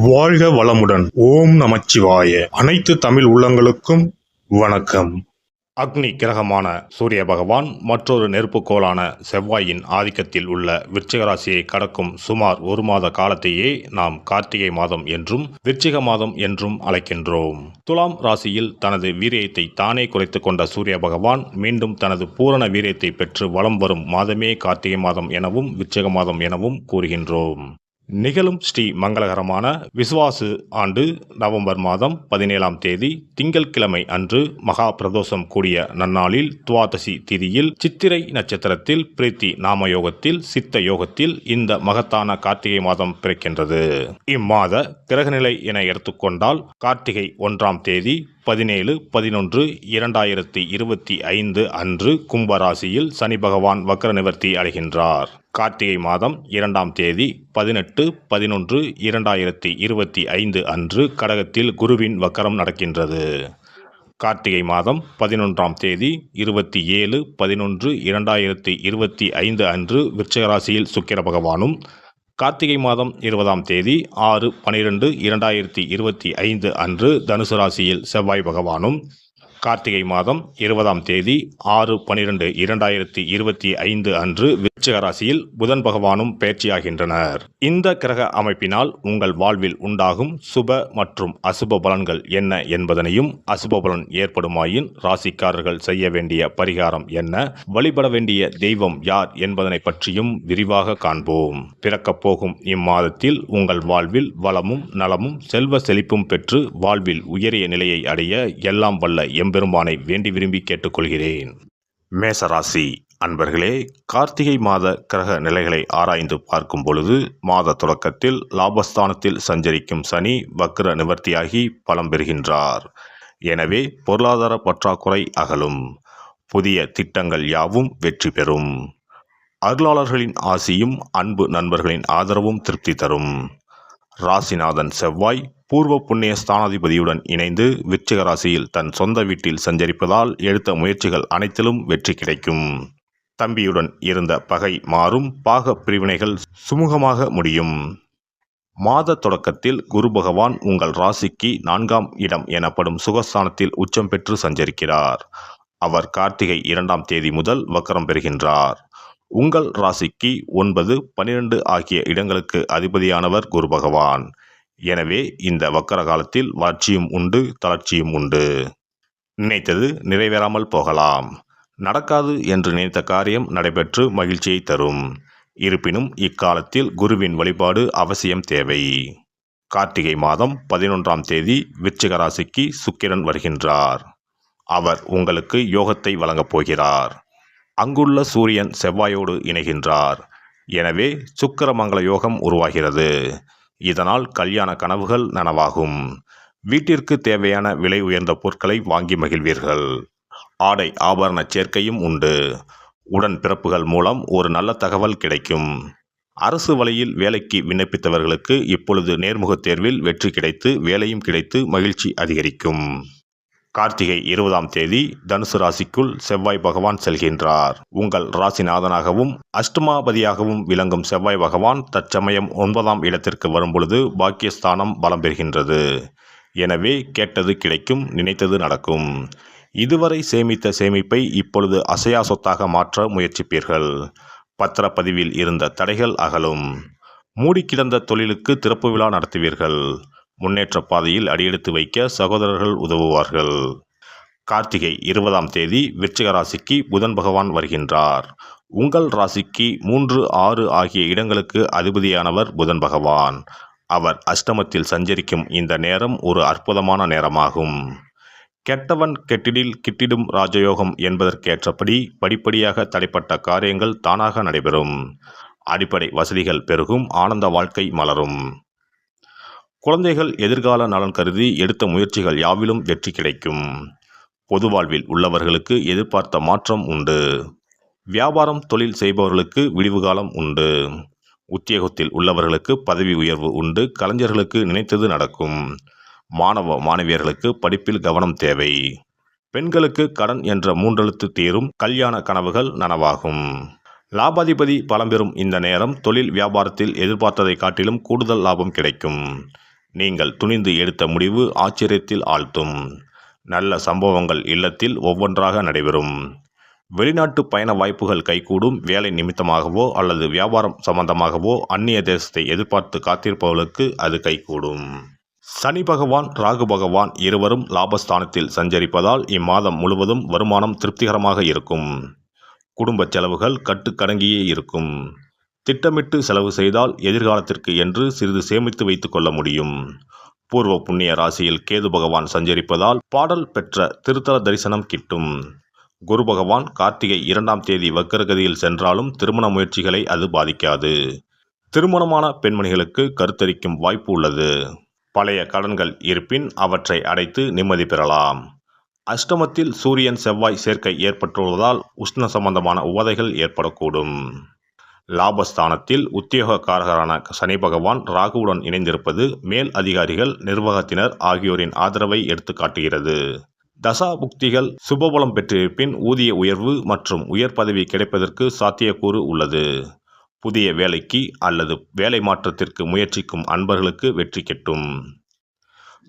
வாழ்க வளமுடன். ஓம் நமச்சிவாய. அனைத்து தமிழ் உள்ளங்களுக்கும் வணக்கம். அக்னி கிரகமான சூரிய பகவான் மற்றொரு நெருப்புக்கோளான செவ்வாயின் ஆதிக்கத்தில் உள்ள விருச்சிக ராசியை கடக்கும் சுமார் ஒரு மாத காலத்தையே நாம் கார்த்திகை மாதம் என்றும் விருச்சிக மாதம் என்றும் அழைக்கின்றோம். துலாம் ராசியில் தனது வீரியத்தை தானே குறைத்து கொண்ட சூரிய பகவான் மீண்டும் தனது பூரண வீரியத்தை பெற்று வலம் வரும் மாதமே கார்த்திகை மாதம் எனவும் விருச்சிக மாதம் எனவும் கூறுகின்றோம். நிகழும் ஸ்ரீ மங்களகரமான விசுவாசு ஆண்டு நவம்பர் மாதம் 17ஆம் தேதி திங்கட்கிழமை அன்று மகா பிரதோஷம் கூடிய நன்னாளில் துவாதசி திதியில் சித்திரை நட்சத்திரத்தில் பிரீத்தி நாம யோகத்தில் சித்த யோகத்தில் இந்த மகத்தான கார்த்திகை மாதம் பிறக்கின்றது. இம்மாத கிரகநிலை என எடுத்துக்கொண்டால் கார்த்திகை 1ஆம் தேதி 17/11/2025 அன்று கும்பராசியில் சனி பகவான் வக்ர நிவர்த்தி அடைகின்றார். கார்த்திகை மாதம் 2ஆம் தேதி 18/11/2025 அன்று கடகத்தில் குருவின் வக்கரம் நடக்கின்றது. கார்த்திகை மாதம் 11ஆம் தேதி 27/11/2025 அன்று விருச்சிக ராசியில் சுக்கிர பகவானும், கார்த்திகை மாதம் 20ஆம் தேதி 6/12/2025 அன்று தனுசு ராசியில் செவ்வாய் பகவானும், கார்த்திகை மாதம் 20ஆம் தேதி 6/12/2025 அன்று விருச்சிக ராசியில் புதன் பகவானும் பயிற்சியாகின்றனர். இந்த கிரக அமைப்பினால் உங்கள் வாழ்வில் உண்டாகும் சுப மற்றும் அசுப பலன்கள் என்ன என்பதனையும், அசுப பலன் ஏற்படுமாயின் ராசிக்காரர்கள் செய்ய வேண்டிய பரிகாரம் என்ன, வழிபட வேண்டிய தெய்வம் யார் என்பதனை பற்றியும் விரிவாக காண்போம். பிறக்கப் போகும் இம்மாதத்தில் உங்கள் வாழ்வில் வளமும் நலமும் செல்வ செழிப்பும் பெற்று வாழ்வில் உயரிய நிலையை அடைய எல்லாம் வல்ல எம்பெருமானை வேண்டி விரும்பி கேட்டுக்கொள்கிறேன். மேசராசி அன்பர்களே, கார்த்திகை மாத கிரக நிலைகளை ஆராய்ந்து பார்க்கும் பொழுது மாத தொடக்கத்தில் லாபஸ்தானத்தில் சஞ்சரிக்கும் சனி வக்ர நிவர்த்தியாகி பலம் பெறுகின்றார். எனவே பொருளாதார பற்றாக்குறை அகலும். புதிய திட்டங்கள் யாவும் வெற்றி பெறும். அருளாளர்களின் ஆசியும் அன்பு நண்பர்களின் ஆதரவும் திருப்தி தரும். ராசிநாதன் செவ்வாய் பூர்வ புண்ணிய ஸ்தானாதிபதியுடன் இணைந்து விருச்சிக ராசியில் தன் சொந்த வீட்டில் சஞ்சரிப்பதால் எடுத்த முயற்சிகள் அனைத்திலும் வெற்றி கிடைக்கும். தம்பியுடன் இருந்த பகை மாறும். பாக பிரிவினைகள் சுமூகமாக முடியும். மாத தொடக்கத்தில் குரு பகவான் உங்கள் ராசிக்கு 4ஆம் இடம் எனப்படும் சுகஸ்தானத்தில் உச்சம் பெற்று சஞ்சரிக்கிறார். அவர் கார்த்திகை 2ஆம் தேதி முதல் வக்கரம் பெறுகின்றார். உங்கள் ராசிக்கு 9, 12 ஆகிய இடங்களுக்கு அதிபதியானவர் குரு பகவான். எனவே இந்த வக்கர காலத்தில் வளர்ச்சியும் உண்டு, தளர்ச்சியும் உண்டு. நினைத்தது நிறைவேறாமல் போகலாம். நடக்காது என்று நினைத்த காரியம் நடைபெற்று மகிழ்ச்சியை தரும். இருப்பினும் இக்காலத்தில் குருவின் வழிபாடு அவசியம் தேவை. கார்த்திகை மாதம் 11ஆம் தேதி விருச்சிக ராசிக்கு சுக்கிரன் வருகின்றார். அவர் உங்களுக்கு யோகத்தை வழங்கப் போகிறார். அங்குள்ள சூரியன் செவ்வாயோடு இணைகின்றார். எனவே சுக்கிரமங்கல யோகம் உருவாகிறது. இதனால் கல்யாண கனவுகள் நனவாகும். வீட்டிற்கு தேவையான விலை உயர்ந்த பொருட்களை வாங்கி மகிழ்வீர்கள். ஆடை ஆபரண சேர்க்கையும் உண்டு. உடன் பிறப்புகள் மூலம் ஒரு நல்ல தகவல் கிடைக்கும். அரசு வழியில் வேலைக்கு விண்ணப்பித்தவர்களுக்கு இப்பொழுது நேர்முக தேர்வில் வெற்றி கிடைத்து வேலையும் கிடைத்து மகிழ்ச்சி அதிகரிக்கும். கார்த்திகை 20ஆம் தேதி தனுசு ராசிக்குள் செவ்வாய் பகவான் செல்கின்றார். உங்கள் ராசிநாதனாகவும் அஷ்டமாபதியாகவும் விளங்கும் செவ்வாய் பகவான் தற்சமயம் 9ஆம் இடத்திற்கு வரும்பொழுது பாக்கியஸ்தானம் பலம் பெறுகின்றது. எனவே கேட்டது கிடைக்கும், நினைத்தது நடக்கும். இதுவரை சேமித்த சேமிப்பை இப்பொழுது அசையா சொத்தாக மாற்ற முயற்சிப்பீர்கள். பத்திரப்பதிவில் இருந்த தடைகள் அகலும். மூடி கிடந்த தொழிலுக்கு திறப்பு விழா நடத்துவீர்கள். முன்னேற்ற பாதையில் அடியெடுத்து வைக்க சகோதரர்கள் உதவுவார்கள். கார்த்திகை 20ஆம் தேதி விருச்சிக ராசிக்கு புதன் பகவான் வருகின்றார். உங்கள் ராசிக்கு 3, 6 ஆகிய இடங்களுக்கு அதிபதியானவர் புதன் பகவான். அவர் அஷ்டமத்தில் சஞ்சரிக்கும் இந்த நேரம் ஒரு அற்புதமான நேரமாகும். கெட்டவன் கெட்டிடில் கிட்டிடும் ராஜயோகம் என்பதற்கேற்றபடி படிப்படியாக தடைப்பட்ட காரியங்கள் தானாக நடைபெறும். அடிப்படை வசதிகள் பெருகும். ஆனந்த வாழ்க்கை மலரும். குழந்தைகள் எதிர்கால நலன் கருதி எடுத்த முயற்சிகள் யாவிலும் வெற்றி கிடைக்கும். பொது வாழ்வில் உள்ளவர்களுக்கு எதிர்பார்த்த மாற்றம் உண்டு. வியாபாரம் தொழில் செய்பவர்களுக்கு விடிவு காலம் உண்டு. உத்தியோகத்தில் உள்ளவர்களுக்கு பதவி உயர்வு உண்டு. கலைஞர்களுக்கு நினைத்தது நடக்கும். மாணவ மாணவியர்களுக்கு படிப்பில் கவனம் தேவை. பெண்களுக்கு கடன் என்ற 3 எழுத்து தீரும். கல்யாண கனவுகள் நனவாகும். லாபாதிபதி பலம் பெறும் இந்த நேரம் தொழில் வியாபாரத்தில் எதிர்பார்த்ததை காட்டிலும் கூடுதல் லாபம் கிடைக்கும். நீங்கள் துணிந்து எடுத்த முடிவு ஆச்சரியத்தில் ஆழ்த்தும். நல்ல சம்பவங்கள் இல்லத்தில் ஒவ்வொன்றாக நடைபெறும். வெளிநாட்டு பயண வாய்ப்புகள் கைகூடும். வேலை நிமித்தமாகவோ அல்லது வியாபாரம் சம்பந்தமாகவோ அந்நிய தேசத்தை எதிர்பார்த்து காத்திருப்பவர்களுக்கு அது கைகூடும். சனி பகவான் ராகு பகவான் இருவரும் லாபஸ்தானத்தில் சஞ்சரிப்பதால் இம்மாதம் முழுவதும் வருமானம் திருப்திகரமாக இருக்கும். குடும்ப செலவுகள் கட்டுக்கடங்கியே இருக்கும். திட்டமிட்டு செலவு செய்தால் எதிர்காலத்திற்கு என்று சிறிது சேமித்து வைத்துக் கொள்ள முடியும். பூர்வ புண்ணிய ராசியில் கேது பகவான் சஞ்சரிப்பதால் பாடல் பெற்ற திருத்தல தரிசனம் கிட்டும். குரு பகவான் கார்த்திகை 2ஆம் தேதி வக்கரகதியில் சென்றாலும் திருமண முயற்சிகளை அது பாதிக்காது. திருமணமான பெண்மணிகளுக்கு கருத்தரிக்கும் வாய்ப்பு உள்ளது. பழைய கடன்கள் இருப்பின் அவற்றை அடைத்து நிம்மதி பெறலாம். அஷ்டமத்தில் சூரியன் செவ்வாய் சேர்க்கை ஏற்பட்டுள்ளதால் உஷ்ண சம்பந்தமான உபாதைகள் ஏற்படக்கூடும். லாபஸ்தானத்தில் உத்தியோகக்காரரான சனி பகவான் ராகுவுடன் இணைந்திருப்பது மேல் அதிகாரிகள், நிர்வாகத்தினர் ஆகியோரின் ஆதரவை எடுத்து காட்டுகிறது. தசா புக்திகள் சுபபலம் பெற்றிருப்பின் ஊதிய உயர்வு மற்றும் உயர் பதவி கிடைப்பதற்கு சாத்தியக்கூறு உள்ளது. புதிய வேலைக்கு அல்லது வேலை மாற்றத்திற்கு முயற்சிக்கும் அன்பர்களுக்கு வெற்றி கிட்டும்.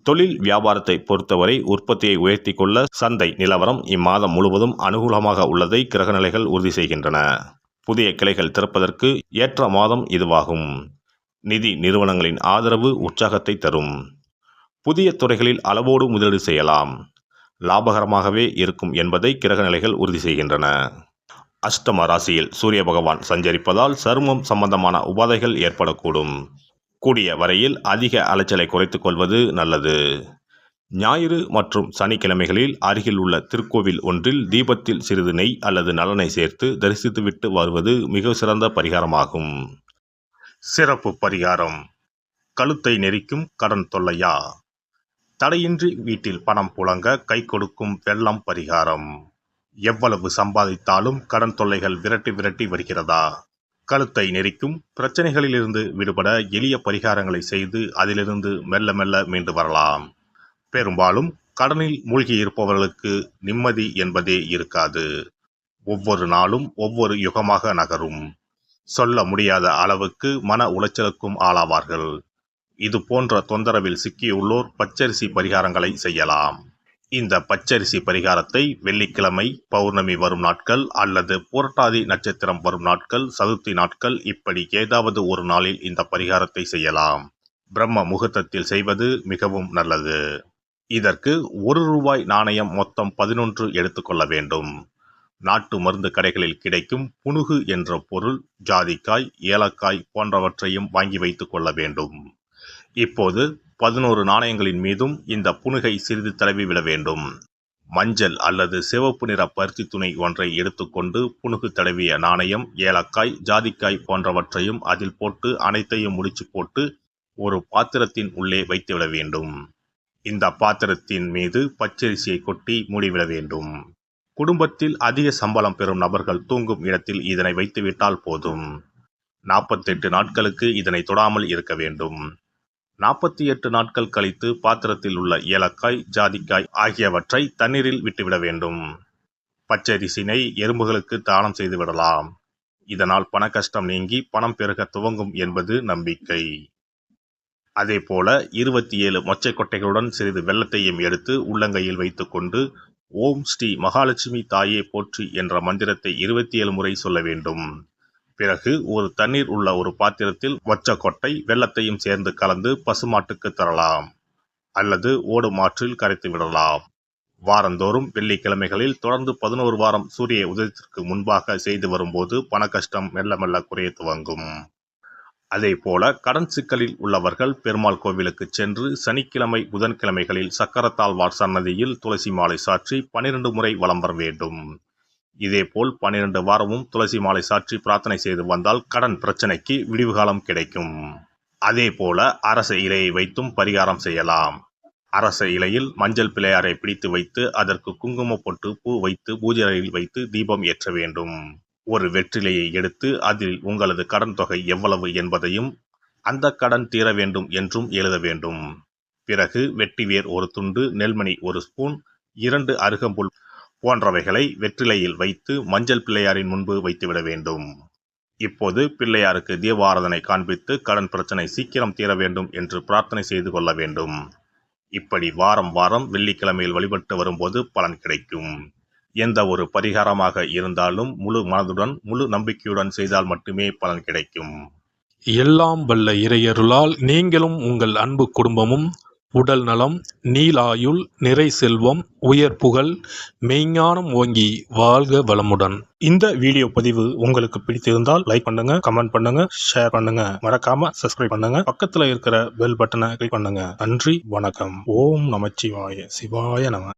தொழில் வியாபாரத்தை பொறுத்தவரை உற்பத்தியை உயர்த்தி கொள்ள சந்தை நிலவரம் இம்மாதம் முழுவதும் அனுகூலமாக உள்ளதை கிரகநிலைகள் உறுதி செய்கின்றன. புதிய கிளைகள் திறப்பதற்கு ஏற்ற மாதம் இதுவாகும். நிதி நிறுவனங்களின் ஆதரவு உற்சாகத்தை தரும். புதிய துறைகளில் அளவோடு முதலீடு செய்யலாம். லாபகரமாகவே இருக்கும் என்பதை கிரகநிலைகள் உறுதி செய்கின்றன. அஷ்டம ராசியில் சூரிய பகவான் சஞ்சரிப்பதால் சருமம் சம்பந்தமான உபாதைகள் ஏற்படக்கூடும். கூடிய வரையில் அதிக அலைச்சலை குறைத்துக் கொள்வது நல்லது. ஞாயிறு மற்றும் சனிக்கிழமைகளில் அருகில் உள்ள திருக்கோவில் ஒன்றில் தீபத்தில் சிறிது நெய் அல்லது நல்லெண்ணெய் சேர்த்து தரிசித்துவிட்டு வருவது மிக சிறந்த பரிகாரமாகும். சிறப்பு பரிகாரம். கழுத்தை நெரிக்கும் கடன் தொல்லையா? தடையின்றி வீட்டில் பணம் புழங்க கை கொடுக்கும் வெள்ளம் பரிகாரம். எவ்வளவு சம்பாதித்தாலும் கடன் தொல்லைகள் விரட்டி விரட்டி வருகிறதா? கழுத்தை நெரிக்கும் பிரச்சனைகளிலிருந்து விடுபட எளிய பரிகாரங்களை செய்து அதிலிருந்து மெல்ல மெல்ல மீண்டு வரலாம். பெரும்பாலும் கடனில் மூழ்கி இருப்பவர்களுக்கு நிம்மதி என்பதே இருக்காது. ஒவ்வொரு நாளும் ஒவ்வொரு யுகமாக நகரும். சொல்ல முடியாத அளவுக்கு மன உளைச்சலுக்கும் ஆளாவார்கள். இது போன்ற தொந்தரவில் சிக்கியுள்ளோர் பச்சரிசி பரிகாரங்களை செய்யலாம். இந்த பச்சரிசி பரிகாரத்தை வெள்ளிக்கிழமை, பௌர்ணமி வரும் நாட்கள் அல்லது புரட்டாதி நட்சத்திரம் வரும் நாட்கள், சதுர்த்தி நாட்கள் இப்படி ஏதாவது ஒரு நாளில் இந்த பரிகாரத்தை செய்யலாம். பிரம்ம முகூர்த்தத்தில் செய்வது மிகவும் நல்லது. இதற்கு ₹1 நாணயம் மொத்தம் 11 எடுத்துக்கொள்ள வேண்டும். நாட்டு மருந்து கடைகளில் கிடைக்கும் புனுகு என்ற பொருள், ஜாதிக்காய், ஏலக்காய் போன்றவற்றையும் வாங்கி வைத்துக் கொள்ள வேண்டும். இப்போது 11 நாணயங்களின் மீதும் இந்த புனுகை சிறிது தடவி விட வேண்டும். மஞ்சள் அல்லது சிவப்பு நிற பருத்தி துணி ஒன்றை எடுத்துக்கொண்டு புனுகு தடவிய நாணயம், ஏலக்காய், ஜாதிக்காய் போன்றவற்றையும் அதில் போட்டு அனைத்தையும் முடிச்சு போட்டு ஒரு பாத்திரத்தின் உள்ளே வைத்துவிட வேண்டும். இந்த பாத்திரத்தின் மீது பச்சரிசியை கொட்டி மூடிவிட வேண்டும். குடும்பத்தில் அதிக சம்பளம் பெறும் நபர்கள் தூங்கும் இடத்தில் இதனை வைத்துவிட்டால் போதும். 48 நாட்களுக்கு இதனை தொடாமல் இருக்க வேண்டும். 48 நாட்கள் கழித்து பாத்திரத்தில் உள்ள ஏலக்காய், ஜாதிக்காய் ஆகியவற்றை தண்ணீரில் விட்டுவிட வேண்டும். பச்சரிசினை எறும்புகளுக்கு தானம் செய்து விடலாம். இதனால் பண கஷ்டம் நீங்கி பணம் பெருக துவங்கும் என்பது நம்பிக்கை. அதேபோல 27 மொச்சை கொட்டைகளுடன் சிறிது வெல்லத்தையும் எடுத்து உள்ளங்கையில் வைத்துக்கொண்டு ஓம் ஸ்ரீ மகாலட்சுமி தாயே போற்றி என்ற மந்திரத்தை 27 முறை சொல்ல வேண்டும். பிறகு ஒரு தண்ணீர் உள்ள ஒரு பாத்திரத்தில் மொச்சக்கொட்டை வெல்லத்தையும் சேர்ந்து கலந்து பசுமாட்டுக்கு தரலாம் அல்லது ஓடும் ஆற்றில் கரைத்து விடலாம். வாரந்தோறும் வெள்ளிக்கிழமைகளில் தொடர்ந்து 11 வாரம் சூரிய உதயத்திற்கு முன்பாக செய்து வரும்போது பண கஷ்டம் மெல்ல மெல்ல குறைய துவங்கும். அதே போல கடன் சிக்கலில் உள்ளவர்கள் பெருமாள் கோவிலுக்கு சென்று சனிக்கிழமை, புதன்கிழமைகளில் சக்கரத்தாழ்வார் சன்னதியில் துளசி மாலை சாற்றி 12 முறை வலம் வர வேண்டும். இதேபோல் 12 வாரமும் துளசி மாலை சாற்றி பிரார்த்தனை செய்து வந்தால் கடன் பிரச்சனைக்கு விடிவு காலம் கிடைக்கும். அதே போல அரச இலையை வைத்தும் பரிகாரம் செய்யலாம். அரச இலையில் மஞ்சள் பிள்ளையாரை பிடித்து வைத்து அதற்கு குங்கும பொட்டு, பூ வைத்து பூஜை அறையில் வைத்து தீபம் ஏற்ற வேண்டும். ஒரு வெற்றிலையை எடுத்து அதில் உங்களது கடன் தொகை எவ்வளவு என்பதையும் அந்த கடன் தீர வேண்டும் என்றும் எழுத வேண்டும். பிறகு வெட்டிவேர் ஒரு துண்டு, நெல்மணி ஒரு ஸ்பூன், 2 அருகம்புல் போன்றவைகளை வெற்றிலையில் வைத்து மஞ்சள் பிள்ளையாரின் முன்பு வைத்துவிட வேண்டும். இப்போது பிள்ளையாருக்கு தீபாராதனை காண்பித்து கடன் பிரச்சனை சீக்கிரம் தீர வேண்டும் என்று பிரார்த்தனை செய்து கொள்ள வேண்டும். இப்படி வாரம் வாரம் வெள்ளிக்கிழமையில் வழிபட்டு வரும்போது பலன் கிடைக்கும். எந்த ஒரு பரிகாரமாக இருந்தாலும் முழு மனதுடன் முழு நம்பிக்கையுடன் செய்தால் மட்டுமே பலன் கிடைக்கும். எல்லாம் வல்ல இறையருளால் நீங்களும் உங்கள் அன்பு குடும்பமும் உடல் நலம், நீலாயுள், நிறை செல்வம், உயர் புகழ், மெய்ஞானம் ஓங்கி வாழ்க வளமுடன். இந்த வீடியோ பதிவு உங்களுக்கு பிடித்திருந்தால் லைக் பண்ணுங்க, கமெண்ட் பண்ணுங்க, ஷேர் பண்ணுங்க, மறக்காம சப்ஸ்கிரைப் பண்ணுங்க, பக்கத்துல இருக்கிற பெல் பட்டனை கிளிக் பண்ணுங்க. நன்றி, வணக்கம். ஓம் நமச்சிவாய, சிவாய நம.